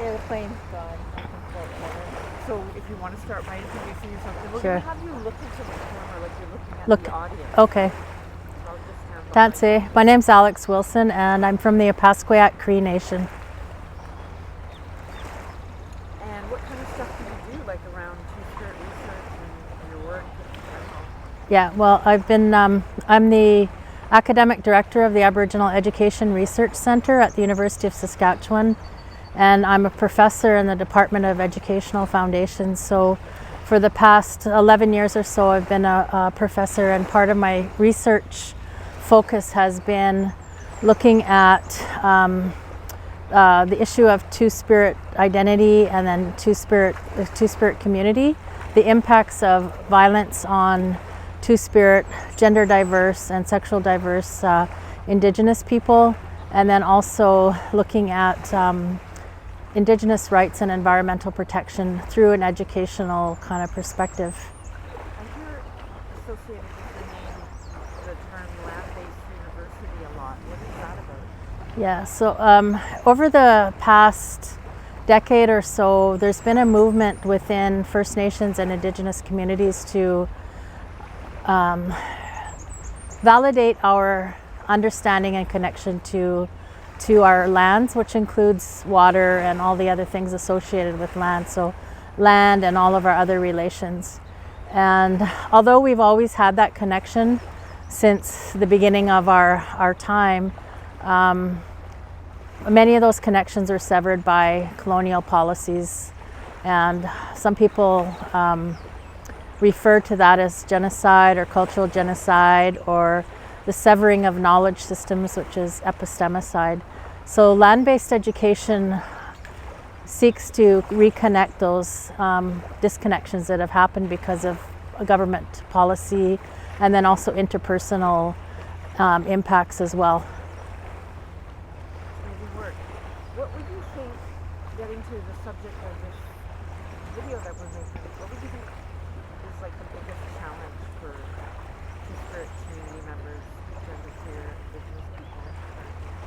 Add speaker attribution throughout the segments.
Speaker 1: Airplane's gone.
Speaker 2: So if you want to start by introducing yourself, then we're
Speaker 3: Sure.
Speaker 2: going to have you look into the camera like you're looking at
Speaker 3: Look.
Speaker 2: the audience.
Speaker 3: Okay.
Speaker 2: So I'll just stand behind
Speaker 3: That's it. My name's Alex Wilson, and I'm from the Opaskwayak Cree Nation.
Speaker 2: you. And what kind of stuff do you do, like around Two-Spirit research and your work in general?
Speaker 3: Yeah, well, I'm the academic director of the Aboriginal Education Research Centre at the University of Saskatchewan, and I'm a professor in the Department of Educational Foundations. So for the past 11 years or so, I've been a professor, and part of my research focus has been looking at the issue of Two-Spirit identity and then the Two-Spirit community, the impacts of violence on Two-Spirit, gender diverse and sexual diverse Indigenous people, and then also looking at Indigenous rights and environmental protection through an educational kind of perspective.
Speaker 2: I hear associated with the name, the term land-based university a lot. What is that about?
Speaker 3: Yeah, so over the past decade or so, there's been a movement within First Nations and Indigenous communities to validate our understanding and connection to our lands, which includes water and all the other things associated with land. So land and all of our other relations. And although we've always had that connection since the beginning of our time, many of those connections are severed by colonial policies. And some people refer to that as genocide or cultural genocide, or the severing of knowledge systems, which is epistemicide. So land-based education seeks to reconnect those disconnections that have happened because of government policy, and then also interpersonal impacts as well.
Speaker 2: Amazing work. What would you think, getting to the subject of this video that we're making, what would you think is like the biggest challenge for Two-Spirit community members, genderqueer, Indigenous people,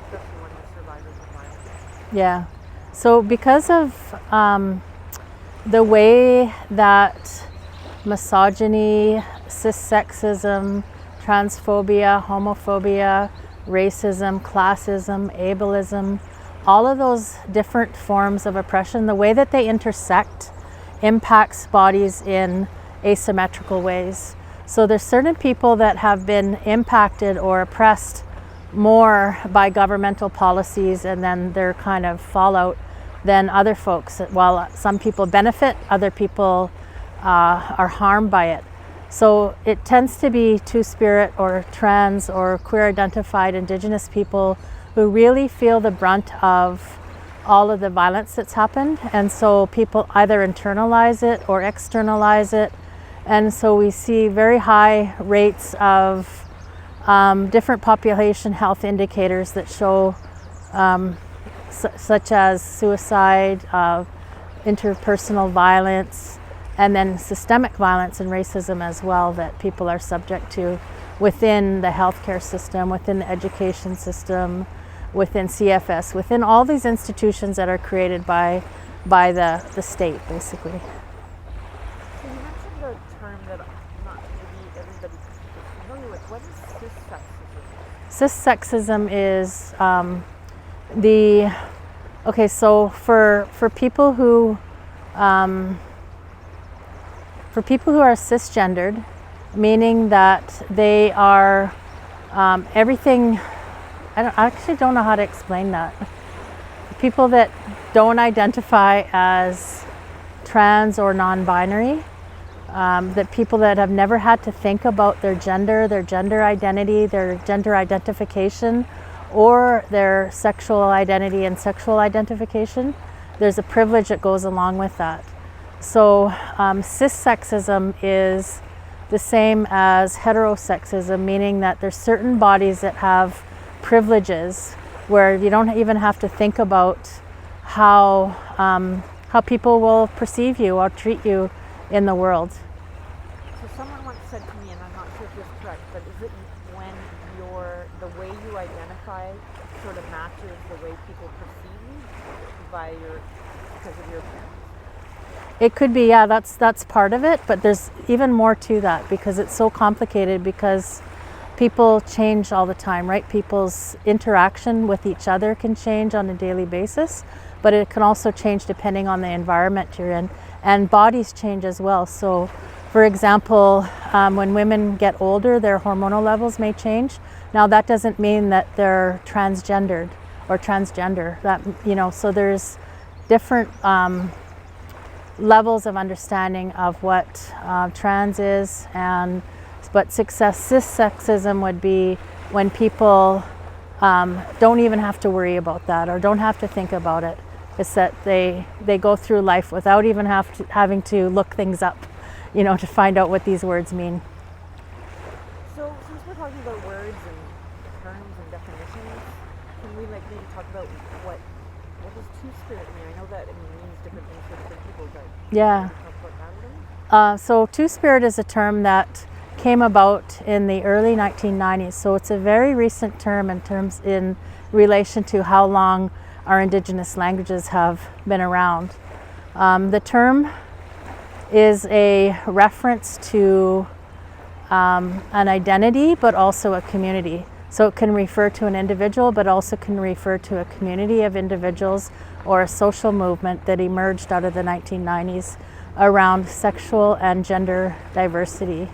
Speaker 2: especially when they're survivors of violence?
Speaker 3: Yeah. So because of the way that misogyny, cissexism, transphobia, homophobia, racism, classism, ableism, all of those different forms of oppression, the way that they intersect impacts bodies in asymmetrical ways. So there's certain people that have been impacted or oppressed more by governmental policies and then their kind of fallout than other folks. While some people benefit, other people are harmed by it. So it tends to be Two-Spirit or trans or queer identified Indigenous people who really feel the brunt of all of the violence that's happened. And so people either internalize it or externalize it. And so we see very high rates of different population health indicators that show such as suicide, interpersonal violence, and then systemic violence and racism as well that people are subject to within the healthcare system, within the education system, within CFS, within all these institutions that are created by the state, basically.
Speaker 2: So you mentioned a term that not maybe everybody is familiar with. What is cissexism?
Speaker 3: Cissexism is so for people who are cisgendered, meaning that they are everything. I actually don't know how to explain that. People that don't identify as trans or non-binary, that people that have never had to think about their gender identity, their gender identification, or their sexual identity and sexual identification, there's a privilege that goes along with that. So cissexism is the same as heterosexism, meaning that there's certain bodies that have privileges where you don't even have to think about how people will perceive you or treat you in the world.
Speaker 2: So someone once said to me, and I'm not sure if this is correct, but is it when the way you identify sort of matches the way people perceive you by your because of your appearance?
Speaker 3: It could be, yeah, that's part of it, but there's even more to that because it's so complicated because people change all the time, right? People's interaction with each other can change on a daily basis, but it can also change depending on the environment you're in, and bodies change as well. So, for example, when women get older, their hormonal levels may change. Now, that doesn't mean that they're transgendered or transgender. That, you know, so there's different levels of understanding of what trans is, and but cissexism would be when people don't even have to worry about that or don't have to think about it. It's that they go through life without even having to look things up, you know, to find out what these words mean.
Speaker 2: So since we're talking about words and terms and definitions, can we like maybe talk about what does two-spirit mean? I know that it means different things for different people, but
Speaker 3: Yeah.
Speaker 2: can we talk about that a little?
Speaker 3: So two-spirit is a term that came about in the early 1990s. So it's a very recent term in relation to how long our Indigenous languages have been around. The term is a reference to an identity, but also a community. So it can refer to an individual, but also can refer to a community of individuals or a social movement that emerged out of the 1990s around sexual and gender diversity.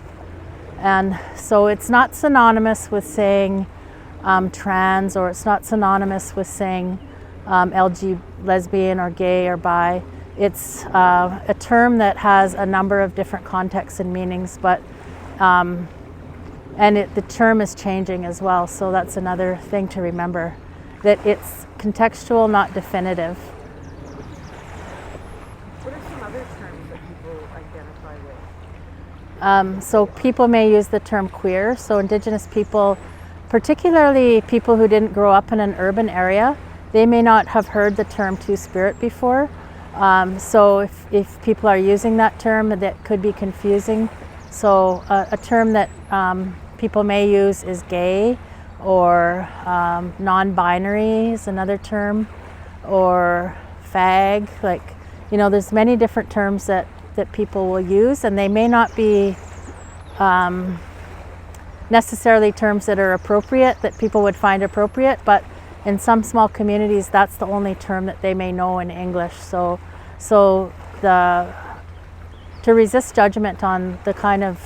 Speaker 3: And so it's not synonymous with saying trans, or it's not synonymous with saying LG, lesbian or gay or bi. It's a term that has a number of different contexts and meanings, but the term is changing as well. So that's another thing to remember, that it's contextual, not definitive.
Speaker 2: What are some other terms that people identify with?
Speaker 3: So people may use the term queer. So Indigenous people, particularly people who didn't grow up in an urban area, they may not have heard the term two-spirit before. So if people are using that term, that could be confusing. So a term that people may use is gay, or non-binary is another term, or fag. Like, you know, there's many different terms that people will use, and they may not be necessarily terms that are appropriate, that people would find appropriate, but in some small communities, that's the only term that they may know in English. So to resist judgment on the kind of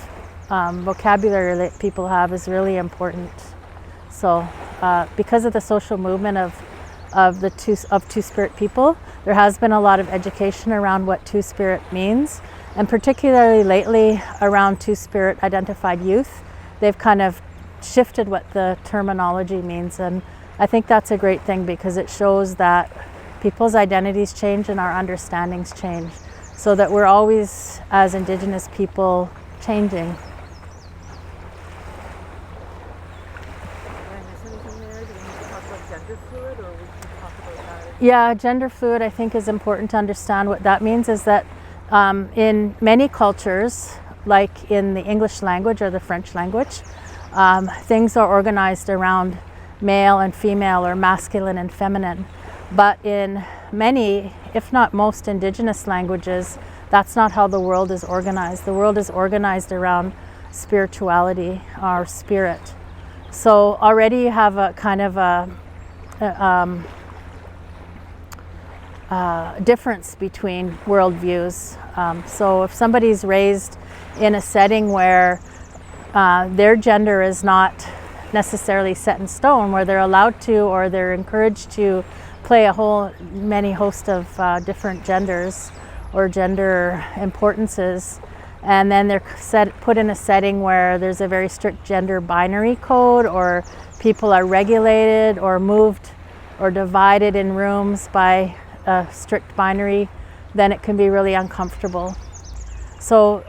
Speaker 3: vocabulary that people have is really important. So because of the social movement of two-spirit people, there has been a lot of education around what two-spirit means, and particularly lately around two-spirit identified youth. They've kind of shifted what the terminology means, and I think that's a great thing because it shows that people's identities change and our understandings change, so that we're always, as Indigenous people, changing.
Speaker 2: Did I miss anything there? Do we need to talk about gender fluid, or we can talk about that?
Speaker 3: Yeah, gender fluid, I think, is important to understand. What that means is that in many cultures, like in the English language or the French language, things are organized around male and female, or masculine and feminine. But in many, if not most, Indigenous languages, that's not how the world is organized. The world is organized around spirituality, or spirit. So already you have a kind of a difference between worldviews. So if somebody's raised in a setting where their gender is not necessarily set in stone, where they're allowed to, or they're encouraged to play many host of different genders or gender importances, and then they're put in a setting where there's a very strict gender binary code, or people are regulated or moved or divided in rooms by a strict binary, then it can be really uncomfortable. So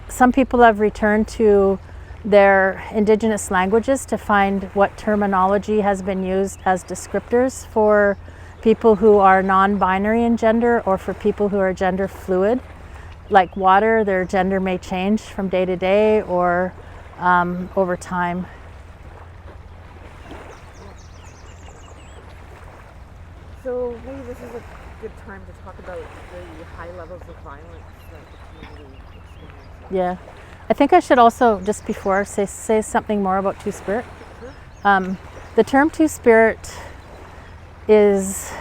Speaker 3: some people have returned to their Indigenous languages to find what terminology has been used as descriptors for people who are non-binary in gender, or for people who are gender fluid. Like water, their gender may change from day to day or over time.
Speaker 2: So maybe this is a good time to talk about the high levels of violence that the community experiences.
Speaker 3: Yeah. I think I should also, just before, say something more about Two-Spirit.
Speaker 2: Sure.
Speaker 3: The term Two-Spirit is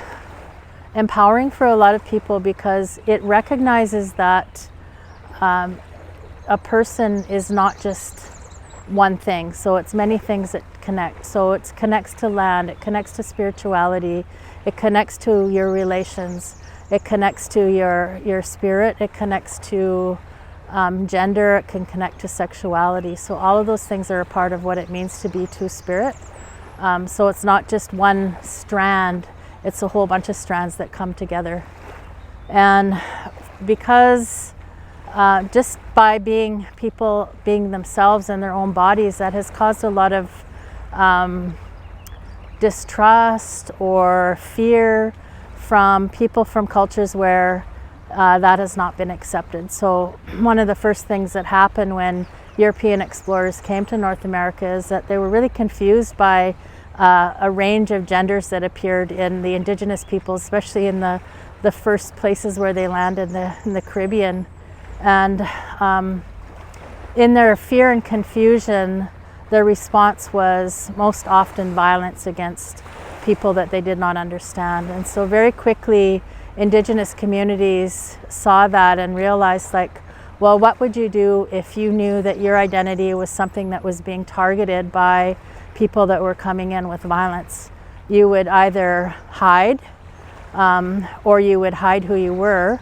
Speaker 3: empowering for a lot of people because it recognizes that a person is not just one thing. So it's many things that connect. So it connects to land, it connects to spirituality, it connects to your relations, it connects to your spirit, it connects to gender, it can connect to sexuality. So all of those things are a part of what it means to be Two-Spirit. So it's not just one strand, it's a whole bunch of strands that come together. And because just by being people being themselves in their own bodies, that has caused a lot of distrust or fear from people from cultures where that has not been accepted. So one of the first things that happened when European explorers came to North America is that they were really confused by a range of genders that appeared in the indigenous peoples, especially in the first places where they landed in the Caribbean. And in their fear and confusion, their response was most often violence against people that they did not understand. And so very quickly, indigenous communities saw that and realized, like, well, what would you do if you knew that your identity was something that was being targeted by people that were coming in with violence? You would either hide, or you would hide who you were,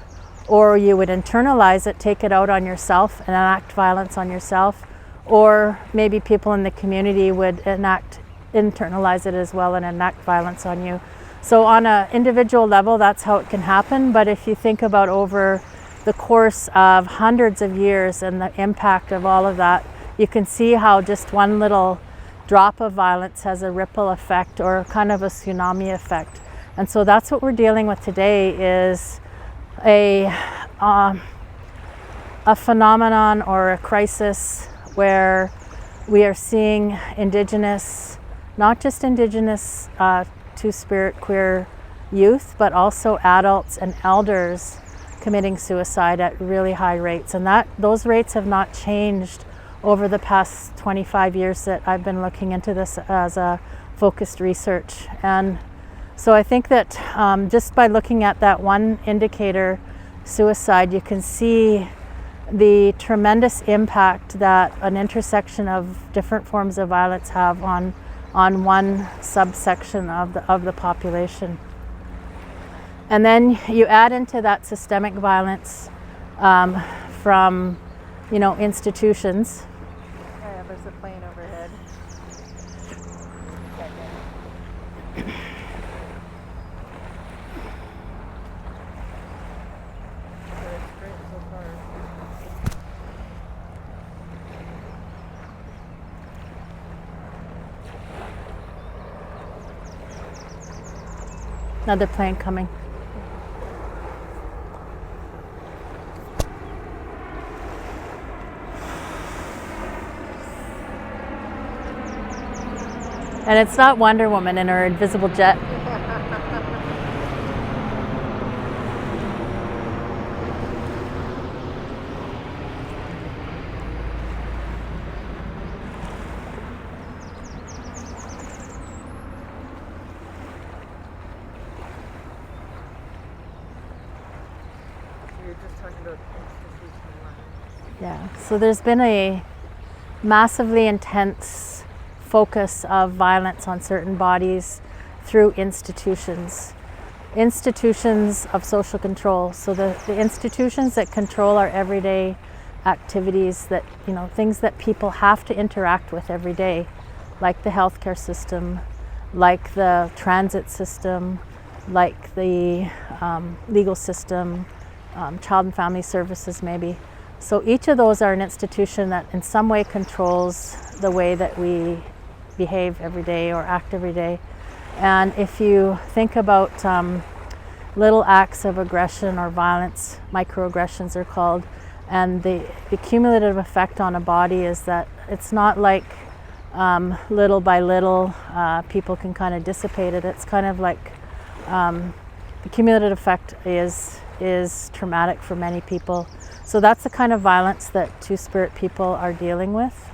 Speaker 3: or you would internalize it, take it out on yourself and enact violence on yourself, or maybe people in the community would internalize it as well and enact violence on you. So on an individual level, that's how it can happen. But if you think about over the course of hundreds of years and the impact of all of that, you can see how just one little drop of violence has a ripple effect or kind of a tsunami effect. And so that's what we're dealing with today, is a phenomenon or a crisis where we are seeing Indigenous, not just Indigenous Two-Spirit queer youth, but also adults and elders committing suicide at really high rates. And those rates have not changed over the past 25 years that I've been looking into this as a focused research. And so I think that just by looking at that one indicator, suicide, you can see the tremendous impact that an intersection of different forms of violence have on one subsection of the population. And then you add into that systemic violence from, institutions.
Speaker 1: Yeah, there's a plane overhead.
Speaker 2: It's great so far.
Speaker 3: Another plane coming. And it's not Wonder Woman in her invisible jet.
Speaker 2: You're just talking about institutional violence.
Speaker 3: Yeah, so there's been a massively intense focus of violence on certain bodies through institutions of social control. So the institutions that control our everyday activities, that things that people have to interact with every day, like the healthcare system, like the transit system, like the legal system, child and family services maybe. So each of those are an institution that in some way controls the way that we behave every day or act every day. And if you think about little acts of aggression or violence, microaggressions are called, and the cumulative effect on a body is that it's not like little by little people can kind of dissipate it. It's kind of like the cumulative effect is traumatic for many people. So that's the kind of violence that Two-Spirit people are dealing with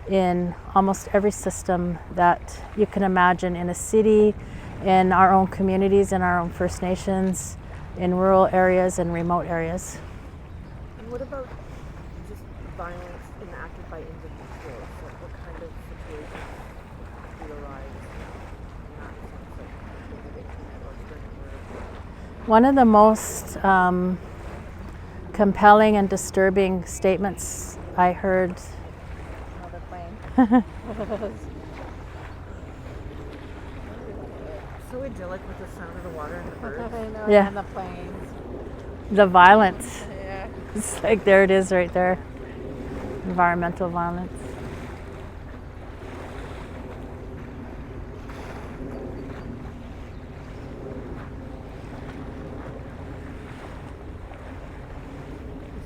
Speaker 3: in almost every system that you can imagine, in a city, in our own communities, in our own First Nations, in rural areas and remote areas.
Speaker 2: And what about just violence enacted by individuals? Like what kind of situations do arise in that sense, like over the internet or during work?
Speaker 3: One of the most compelling and disturbing statements I heard.
Speaker 1: Another plane.
Speaker 2: So idyllic with the sound of the water and the birds.
Speaker 1: I know,
Speaker 3: Yeah.
Speaker 1: and the planes.
Speaker 3: The violence.
Speaker 1: Yeah.
Speaker 3: It's like, there it is right there. Environmental violence.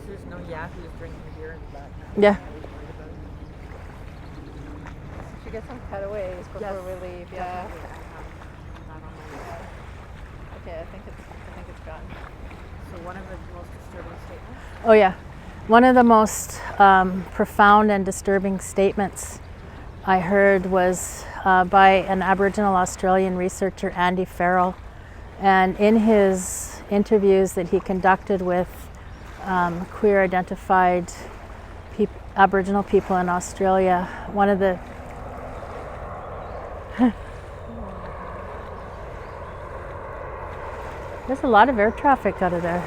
Speaker 2: There's no yahoos drinking beer in the back now.
Speaker 3: Yeah.
Speaker 1: Should get some cutaways before we leave. Yeah.
Speaker 2: Definitely. I have that on my list.
Speaker 1: Okay, I think it's gone.
Speaker 2: So one of the most disturbing statements.
Speaker 3: Oh yeah. One of the most profound and disturbing statements I heard was by an Aboriginal Australian researcher, Andy Farrell. And in his interviews that he conducted with queer identified Aboriginal people in Australia, one of the there's a lot of air traffic out of there.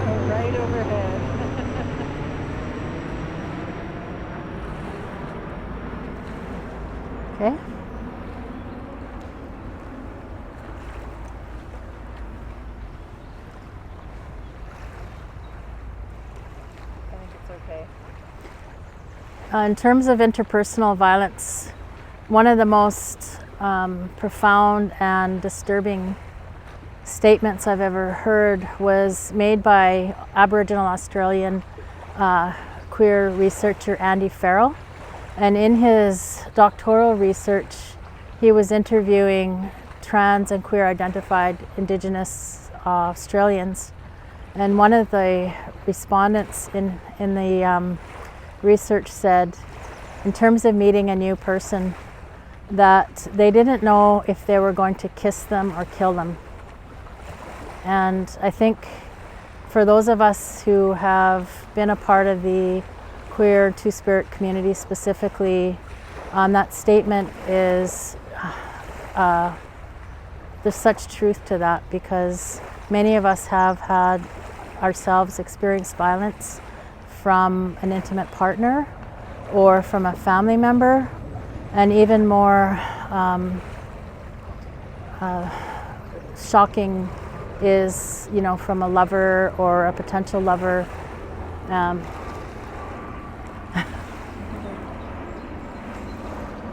Speaker 1: Oh, right overhead.
Speaker 3: Okay.
Speaker 1: I think it's okay.
Speaker 3: In terms of interpersonal violence, one of the most profound and disturbing statements I've ever heard was made by Aboriginal Australian queer researcher Andy Farrell. And in his doctoral research, he was interviewing trans and queer identified Indigenous Australians. And one of the respondents in the research said, in terms of meeting a new person, that they didn't know if they were going to kiss them or kill them. And I think for those of us who have been a part of the queer Two-Spirit community specifically, that statement is, there's such truth to that, because many of us have had ourselves experience violence from an intimate partner or from a family member, and even more shocking is, from a lover or a potential lover.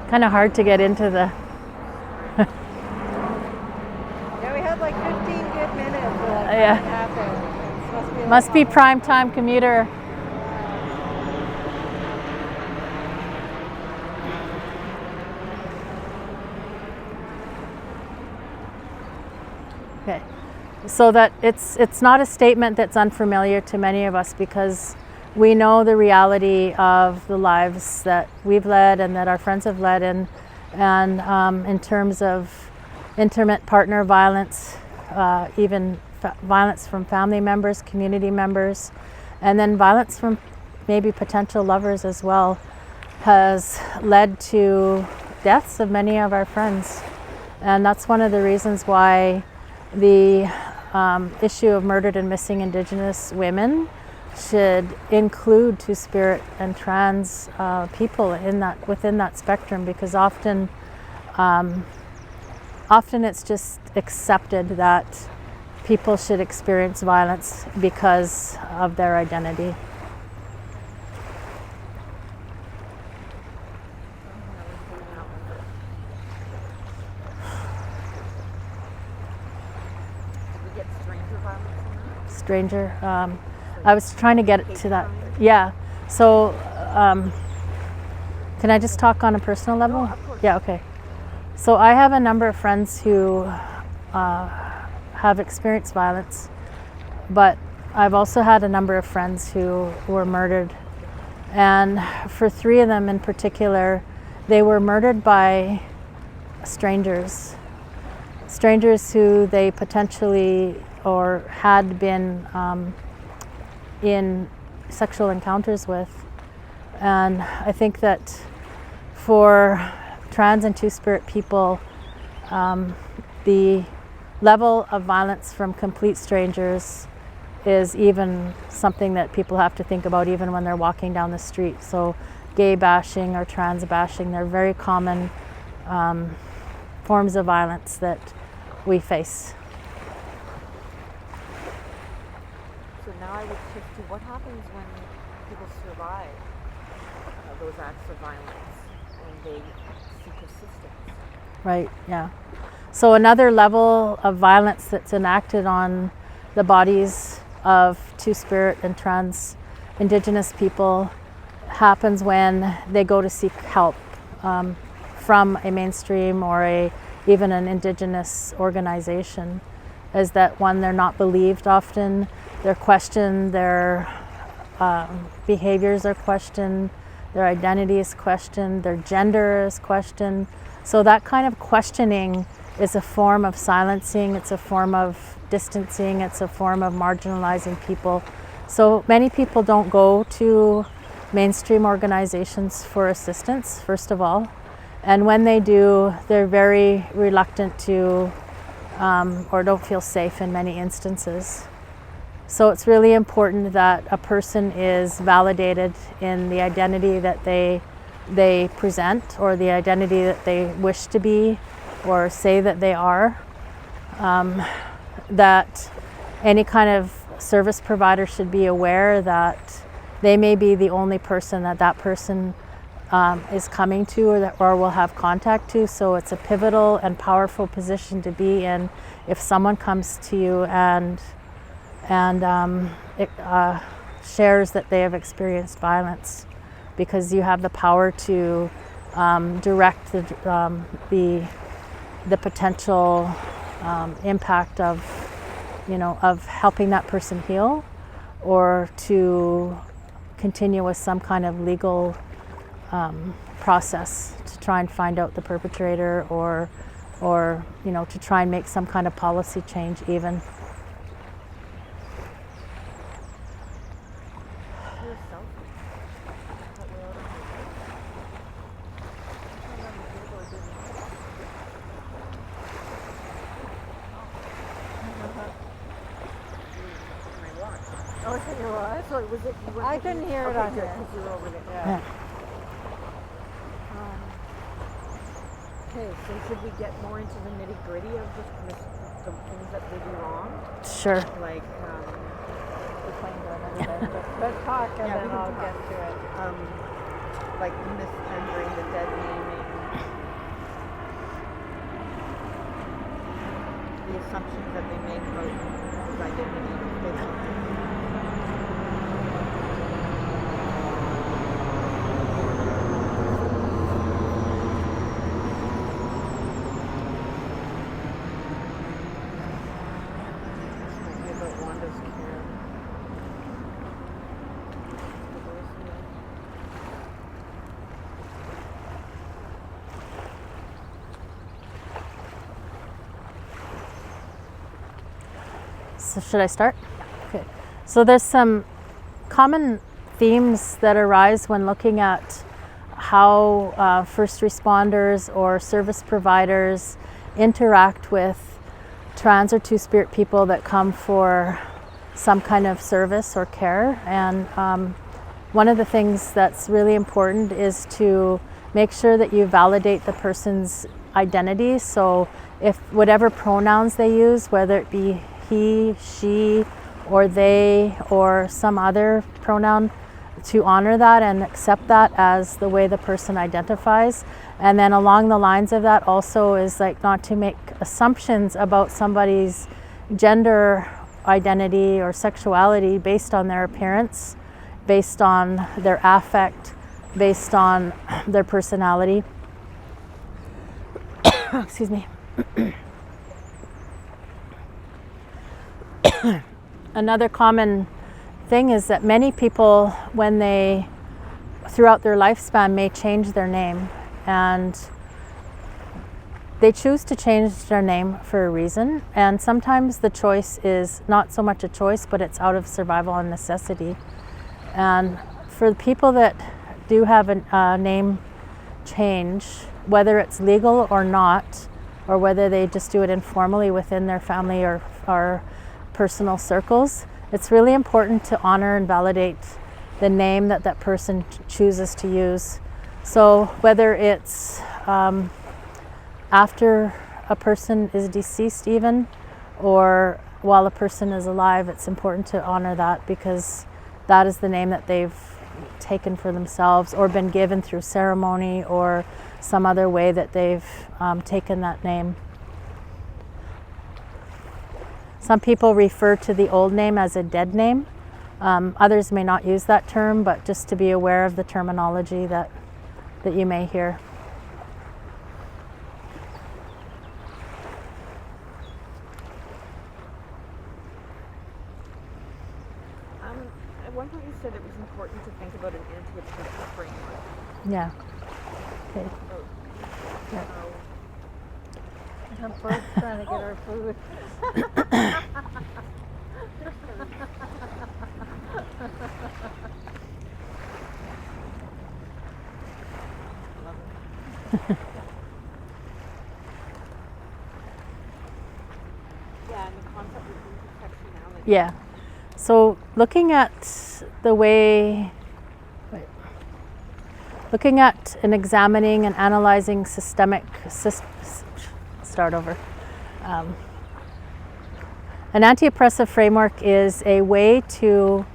Speaker 3: Kind of hard to get into the.
Speaker 1: Yeah, we had like 15 good minutes. But like,
Speaker 3: Yeah.
Speaker 1: nothing happened. It
Speaker 3: Must be prime time commuter. Okay, so that it's not a statement that's unfamiliar to many of us, because we know the reality of the lives that we've led and that our friends have led, and in terms of intimate partner violence, even violence from family members, community members, and then violence from maybe potential lovers as well, has led to deaths of many of our friends. And that's one of the reasons why the issue of murdered and missing Indigenous women should include Two-Spirit and trans people within that spectrum, because often it's just accepted that people should experience violence because of their identity. stranger. I was trying to get to that. Yeah. So, can I just talk on a personal level?
Speaker 2: of course.
Speaker 3: Yeah, okay. So I have a number of friends who have experienced violence, but I've also had a number of friends who were murdered. And for 3 of them in particular, they were murdered by strangers. Strangers who they potentially or had been in sexual encounters with. And I think that for trans and two-spirit people, the level of violence from complete strangers is even something that people have to think about even when they're walking down the street. So gay bashing or trans bashing, they're very common forms of violence that we face.
Speaker 2: So now I would shift to what happens when people survive those acts of violence and they seek assistance.
Speaker 3: Right, yeah. So another level of violence that's enacted on the bodies of two-spirit and trans Indigenous people happens when they go to seek help from a mainstream or even an Indigenous organization. Is that one, they're not believed often, they're questioned, their behaviors are questioned, their identity is questioned, their gender is questioned. So that kind of questioning is a form of silencing, it's a form of distancing, it's a form of marginalizing people. So many people don't go to mainstream organizations for assistance, first of all. And when they do, they're very reluctant to or don't feel safe in many instances. So it's really important that a person is validated in the identity that they present or the identity that they wish to be or say that they are. That any kind of service provider should be aware that they may be the only person that person is coming to or will have contact to. So it's a pivotal and powerful position to be in if someone comes to you and shares that they have experienced violence, because you have the power to direct the potential impact of helping that person heal, or to continue with some kind of legal process to try and find out the perpetrator, or to try and make some kind of policy change even.
Speaker 2: Oh, is it your what? Sorry, was it? You were
Speaker 1: I
Speaker 2: thinking-
Speaker 1: couldn't hear it
Speaker 2: okay,
Speaker 1: on
Speaker 2: good,
Speaker 1: here.
Speaker 2: 'cause you were over there.
Speaker 3: Yeah.
Speaker 2: Okay, so should we get more into the nitty gritty of the things that they do wrong?
Speaker 3: Sure.
Speaker 2: Like,
Speaker 1: But talk and
Speaker 2: Yeah, we
Speaker 1: then
Speaker 2: can
Speaker 1: I'll
Speaker 2: talk.
Speaker 1: get to it.
Speaker 2: like misgendering, the dead naming, the assumptions that they make about his identity based on about Wanda's care.
Speaker 3: So should I start? Okay. So there's some common themes that arise when looking at how first responders or service providers interact with trans or two-spirit people that come for some kind of service or care. And one of the things that's really important is to make sure that you validate the person's identity. So if whatever pronouns they use, whether it be he, she, or they, or some other pronoun, to honor that and accept that as the way the person identifies. And then along the lines of that also is like not to make assumptions about somebody's gender identity or sexuality based on their appearance, based on their affect, based on their personality. Excuse me. Another common thing is that many people, when they, throughout their lifespan, may change their name, and they choose to change their name for a reason, and sometimes the choice is not so much a choice, but it's out of survival and necessity. And for the people that do have a name change, whether it's legal or not, or whether they just do it informally within their family or personal circles, it's really important to honor and validate the name that that person chooses to use. So whether it's after a person is deceased even, or while a person is alive, it's important to honor that, because that is the name that they've taken for themselves or been given through ceremony or some other way that they've taken that name. Some people refer to the old name as a dead name. Others may not use that term, but just to be aware of the terminology that you may hear.
Speaker 2: At one point you said it was important to think about an anti-oppressive framework.
Speaker 3: Yeah. Okay. Yeah.
Speaker 1: I'm both trying to get our food.
Speaker 2: Yeah, and the concept of intersectionality.
Speaker 3: Yeah. So looking at the way, looking at and examining and analyzing an anti-oppressive framework is a way to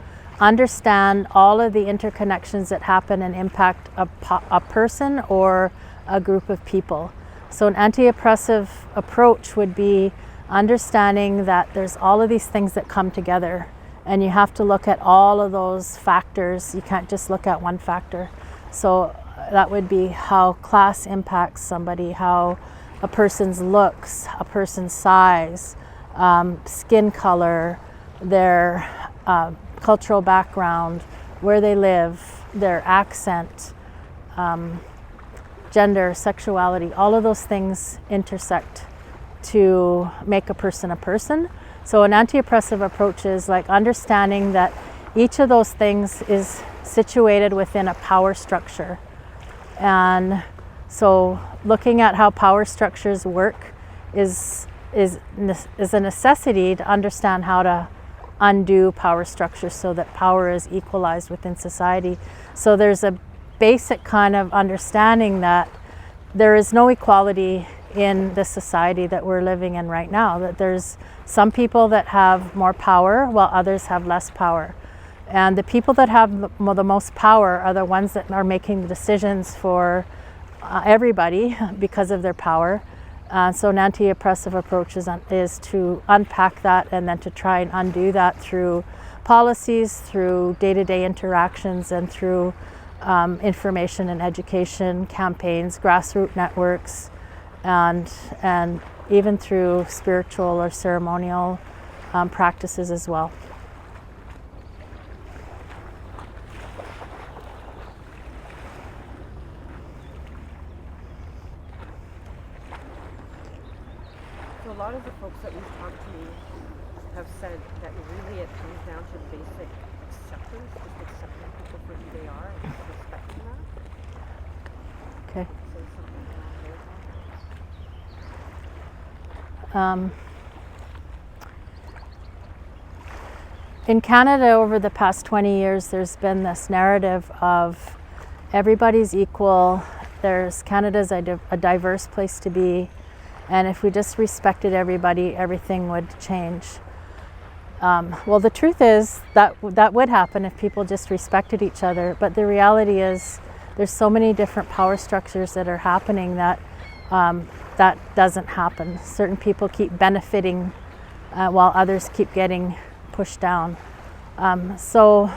Speaker 3: understand all of the interconnections that happen and impact a person or a group of people. So an anti-oppressive approach would be understanding that there's all of these things that come together, and you have to look at all of those factors. You can't just look at one factor. So that would be how class impacts somebody, how a person's looks, a person's size, skin color, their cultural background, where they live, their accent, gender, sexuality, all of those things intersect to make a person a person. So an anti-oppressive approach is like understanding that each of those things is situated within a power structure. And so looking at how power structures work is a necessity to understand how to undo power structures so that power is equalized within society. So there's a basic kind of understanding that there is no equality in the society that we're living in right now, that there's some people that have more power while others have less power. And the people that have the most power are the ones that are making the decisions for everybody because of their power. So an anti-oppressive approach is to unpack that and then to try and undo that through policies, through day-to-day interactions, and through information and education campaigns, grassroots networks, and even through spiritual or ceremonial practices as well.
Speaker 2: So a lot of the folks that we've talked to have said that really it comes down to basic acceptance, just accepting people for who they are and just respecting that.
Speaker 3: Okay.
Speaker 2: Say something around those
Speaker 3: In Canada, over the past 20 years, there's been this narrative of everybody's equal. Canada's a diverse place to be, and if we just respected everybody, everything would change. Well, the truth is that would happen if people just respected each other, but the reality is there's so many different power structures that are happening that that doesn't happen. Certain people keep benefiting while others keep getting pushed down. So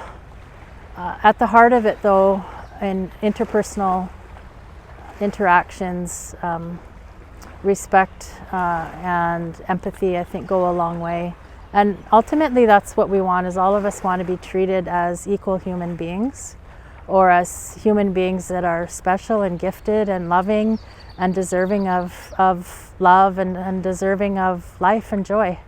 Speaker 3: at the heart of it, though, in interpersonal interactions, respect and empathy, I think, go a long way. And ultimately, that's what we want, is all of us want to be treated as equal human beings, or as human beings that are special and gifted and loving and deserving of love and deserving of life and joy.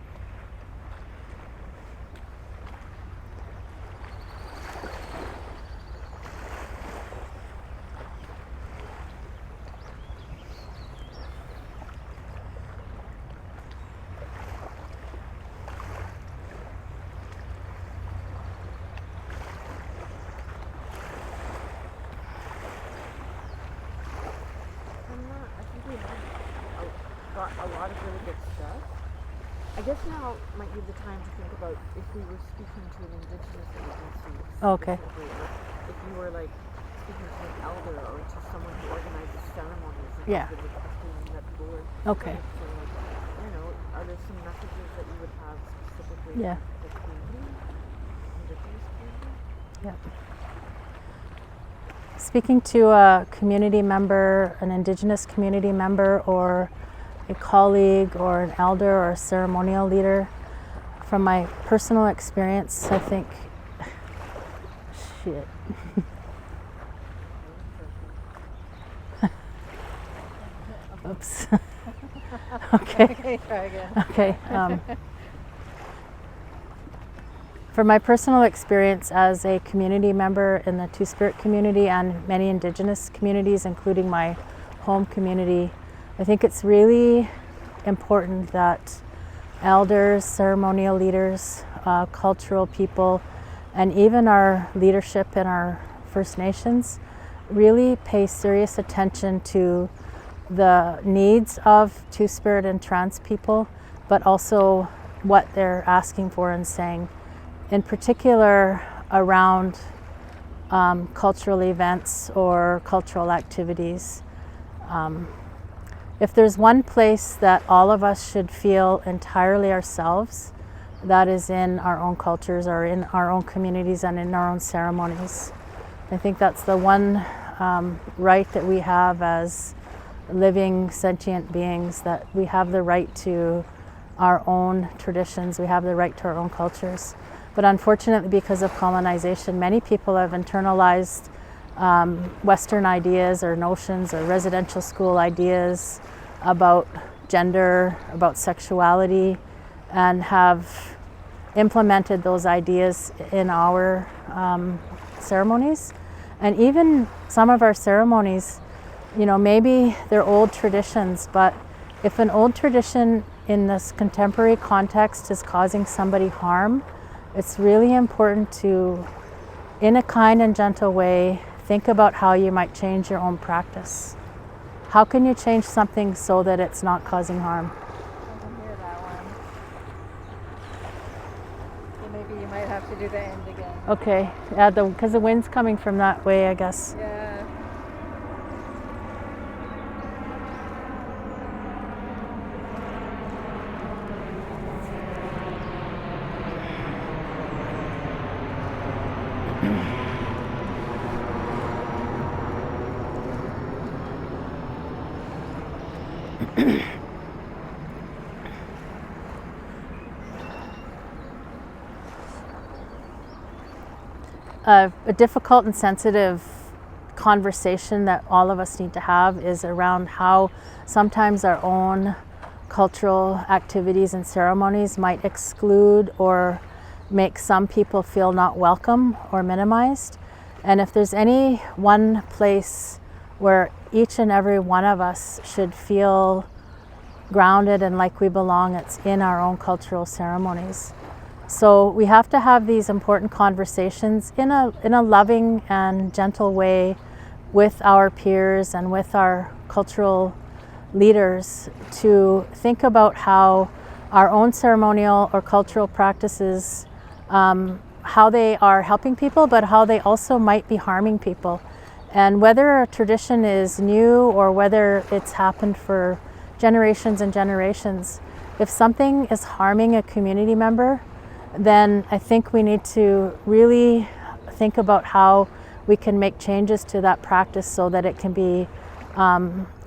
Speaker 2: I think we have got a lot of really good stuff. I guess now might be the time to think about if we were speaking to an Indigenous agency.
Speaker 3: Okay.
Speaker 2: specifically, or if you were like speaking to an elder or to someone who organizes ceremonies. And
Speaker 3: Yeah.
Speaker 2: with the feeling that people were
Speaker 3: Okay.
Speaker 2: So, like, are there some messages that you would have specifically
Speaker 3: Yeah.
Speaker 2: for the community, Indigenous community?
Speaker 3: Yeah. Speaking to a community member, an Indigenous community member, or a colleague, or an elder, or a ceremonial leader, from my personal experience, I think, shit. Oops. Okay.
Speaker 1: Okay, try again.
Speaker 3: Okay. From my personal experience as a community member in the Two-Spirit community and many Indigenous communities, including my home community, I think it's really important that elders, ceremonial leaders, cultural people, and even our leadership in our First Nations really pay serious attention to the needs of Two-Spirit and trans people, but also what they're asking for and saying. In particular, around cultural events or cultural activities. If there's one place that all of us should feel entirely ourselves, that is in our own cultures or in our own communities and in our own ceremonies. I think that's the one right that we have as living sentient beings, that we have the right to our own traditions, we have the right to our own cultures. But unfortunately, because of colonization, many people have internalized Western ideas or notions or residential school ideas about gender, about sexuality, and have implemented those ideas in our ceremonies. And even some of our ceremonies, maybe they're old traditions, but if an old tradition in this contemporary context is causing somebody harm, it's really important to, in a kind and gentle way, think about how you might change your own practice. How can you change something so that it's not causing harm?
Speaker 1: I can hear that one. So maybe you might have to do the end again.
Speaker 3: Okay, yeah, because the wind's coming from that way, I guess.
Speaker 1: Yeah.
Speaker 3: A difficult and sensitive conversation that all of us need to have is around how sometimes our own cultural activities and ceremonies might exclude or make some people feel not welcome or minimized. And if there's any one place where each and every one of us should feel grounded and like we belong, it's in our own cultural ceremonies. So we have to have these important conversations in a loving and gentle way with our peers and with our cultural leaders, to think about how our own ceremonial or cultural practices, how they are helping people, but how they also might be harming people. And whether a tradition is new or whether it's happened for generations and generations, if something is harming a community member, then I think we need to really think about how we can make changes to that practice so that it can be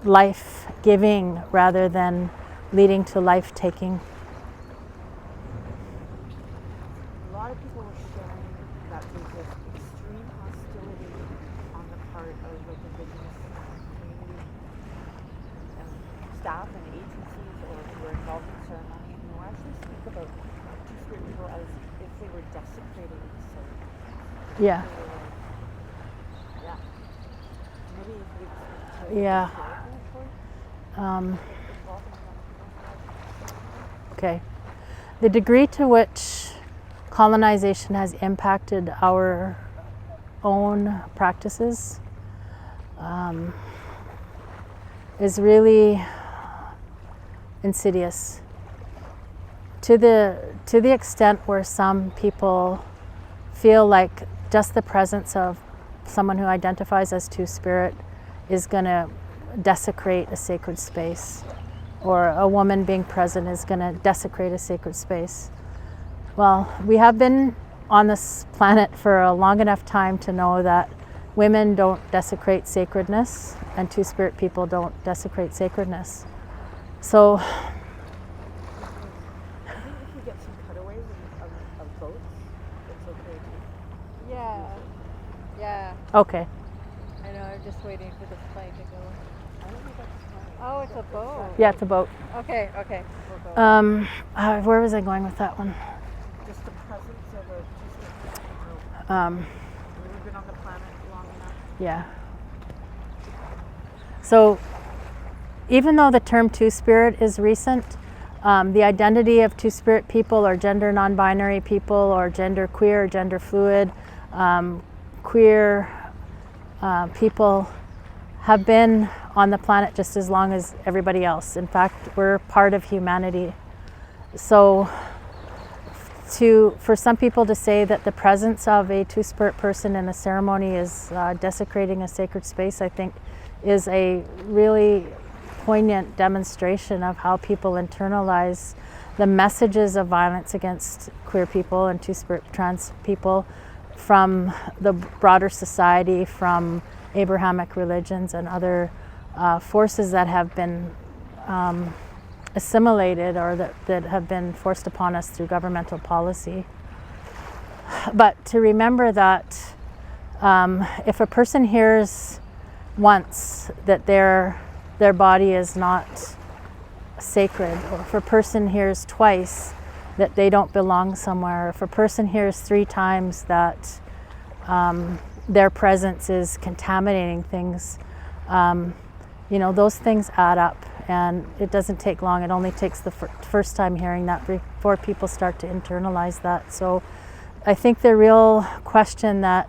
Speaker 3: life-giving rather than leading to life-taking.
Speaker 2: A lot of people were sharing that there's this extreme hostility on the part of like Indigenous community staff and agencies or who are involved in ceremony who actually speak about Two-Spirit people as if they were desecrating the ceremony.
Speaker 3: Yeah.
Speaker 2: Yeah. Maybe if we could speak to
Speaker 3: Yeah.
Speaker 2: involving
Speaker 3: Okay. The degree to which colonization has impacted our own practices is really insidious. To the extent where some people feel like just the presence of someone who identifies as Two-Spirit is going to desecrate a sacred space, or a woman being present is going to desecrate a sacred space. Well, we have been on this planet for a long enough time to know that women don't desecrate sacredness and Two-Spirit people don't desecrate sacredness. So
Speaker 2: I think if you get some cutaways of boats, it's okay too.
Speaker 1: Yeah. Yeah.
Speaker 3: okay.
Speaker 1: I know, I'm just waiting for this plane to go.
Speaker 2: I don't think that's fine.
Speaker 1: Oh, it's a boat.
Speaker 3: Yeah, it's a boat.
Speaker 1: Okay, okay. We'll go.
Speaker 3: Where was I going with that one?
Speaker 2: Just the presence of a Two-Spirit. We've been on the planet long enough.
Speaker 3: Yeah. So even though the term Two-Spirit is recent, the identity of Two-Spirit people or gender non-binary people or gender queer or gender fluid, queer people have been on the planet just as long as everybody else. In fact, we're part of humanity. So for some people to say that the presence of a Two-Spirit person in the ceremony is desecrating a sacred space, I think is a really poignant demonstration of how people internalize the messages of violence against queer people and Two-Spirit trans people from the broader society, from Abrahamic religions and other forces that have been assimilated or that have been forced upon us through governmental policy. But to remember that if a person hears once that their body is not sacred, or if a person hears twice that they don't belong somewhere, if a person hears 3 times that their presence is contaminating things, those things add up, and it doesn't take long. It only takes the first time hearing that before people start to internalize that. So I think the real question that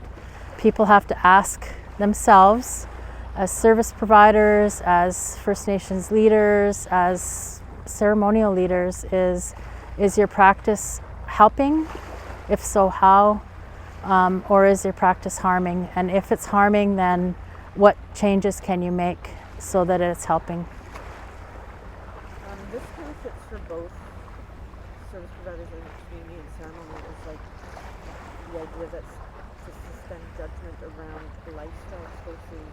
Speaker 3: people have to ask themselves as service providers, as First Nations leaders, as ceremonial leaders is your practice helping? If so, how? Or is your practice harming? And if it's harming, then what changes can you make so that it's helping?
Speaker 2: This kind of fits for both service providers and community and ceremony. Is like the idea that to suspend judgment around lifestyle choices,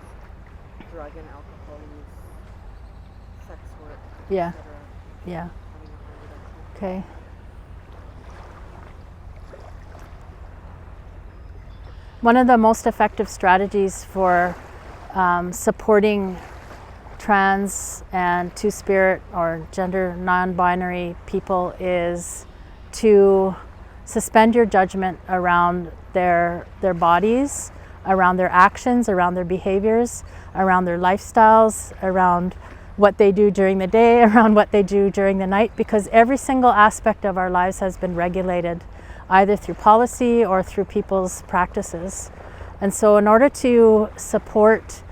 Speaker 2: drug and alcohol use, sex work,
Speaker 3: Yeah.
Speaker 2: etc.
Speaker 3: Yeah. Okay. One of the most effective strategies for supporting trans and Two-Spirit or gender non-binary people is to suspend your judgment around their bodies, around their actions, around their behaviors, around their lifestyles, around what they do during the day, around what they do during the night, because every single aspect of our lives has been regulated either through policy or through people's practices. And so in order to support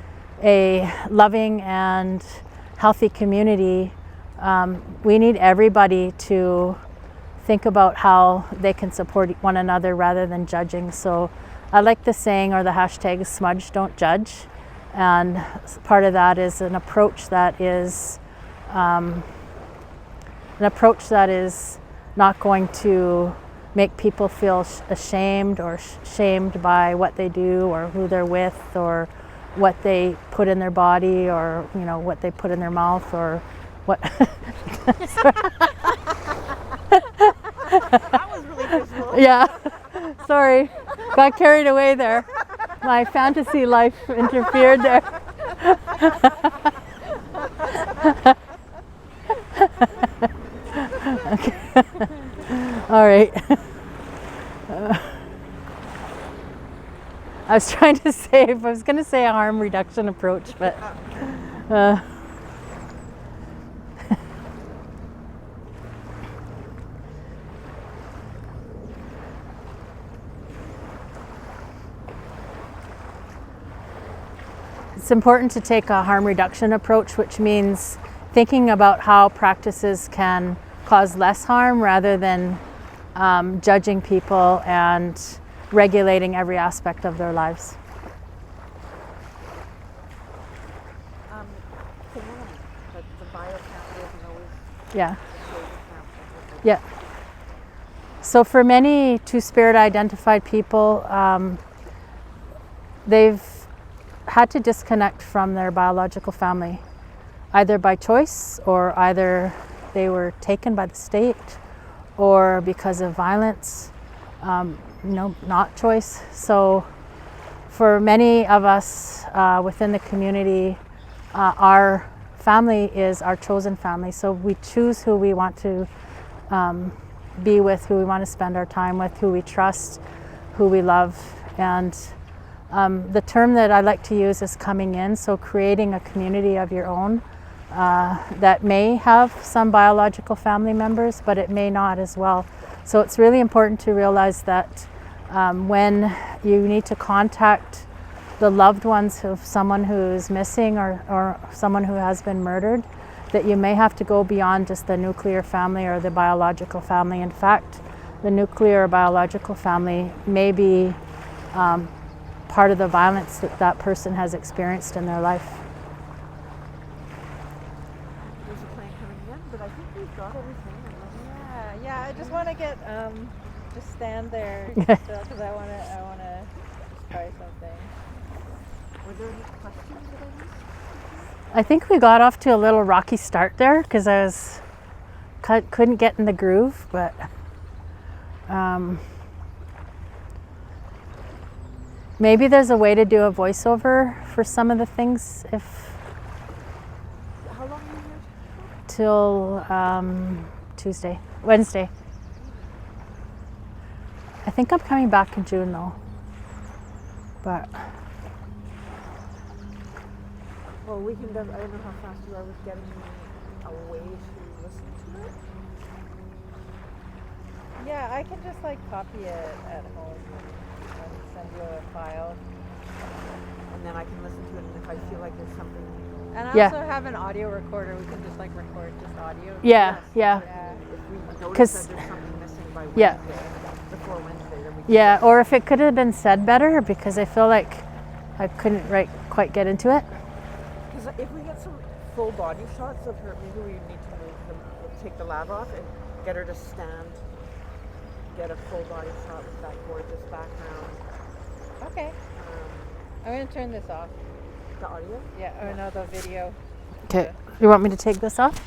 Speaker 3: a loving and healthy community, we need everybody to think about how they can support one another rather than judging. So I like the saying or the hashtag smudge, don't judge. And part of that is an approach that is an approach that is not going to make people feel ashamed or shamed by what they do or who they're with or what they put in their body or what they put in their mouth or what.
Speaker 2: That was really visual.
Speaker 3: Yeah, sorry, got carried away there. My fantasy life interfered there. Okay. All right. I was trying to say, I was going to say a harm reduction approach, but it's important to take a harm reduction approach, which means thinking about how practices can cause less harm rather than judging people and regulating every aspect of their lives.
Speaker 2: The biofamily isn't always
Speaker 3: Yeah.
Speaker 2: the chosen family.
Speaker 3: Yeah. So for many Two-Spirit identified people, they've had to disconnect from their biological family, either by choice or either they were taken by the state or because of violence, not choice. So for many of us within the community, our family is our chosen family. So we choose who we want to be with, who we want to spend our time with, who we trust, who we love. And the term that I like to use is coming in, so creating a community of your own that may have some biological family members, but it may not as well. So it's really important to realize that when you need to contact the loved ones of someone who's missing or someone who has been murdered, that you may have to go beyond just the nuclear family or the biological family. In fact, the nuclear or biological family may be part of the violence that that person has experienced in their life.
Speaker 2: There's a plan coming in, but I think we've got everything.
Speaker 1: Yeah. I just want to get just stand there because I want to try something.
Speaker 2: Were there any questions that I missed?
Speaker 3: I think we got off to a little rocky start there because I couldn't get in the groove, but maybe there's a way to do a voiceover for some of the things if
Speaker 2: How long are you here?
Speaker 3: till Wednesday. I think I'm coming back in June though, but
Speaker 2: Well, we can. I don't know how fast you are with getting a way to listen to it.
Speaker 1: Yeah, I can just copy it at home and send you a file.
Speaker 2: And then I can listen to it, and if I feel like there's something.
Speaker 1: And I
Speaker 3: Yeah.
Speaker 1: also have an audio recorder. We can just record just audio.
Speaker 3: yeah.
Speaker 2: If we notice
Speaker 3: 'Cause-
Speaker 2: that there's something missing by
Speaker 3: Yeah.
Speaker 2: Wednesday, before Wednesday, then we can.
Speaker 3: Yeah, or if it could have been said better, because I feel like I couldn't quite get into it.
Speaker 2: Because if we get some full body shots of her, maybe we need to take the lav off and get her to stand. Get a full body shot with that gorgeous background.
Speaker 1: Okay. I'm going to turn this off.
Speaker 2: The audio.
Speaker 1: Yeah, or no, the video.
Speaker 3: Okay, you want me to take this off?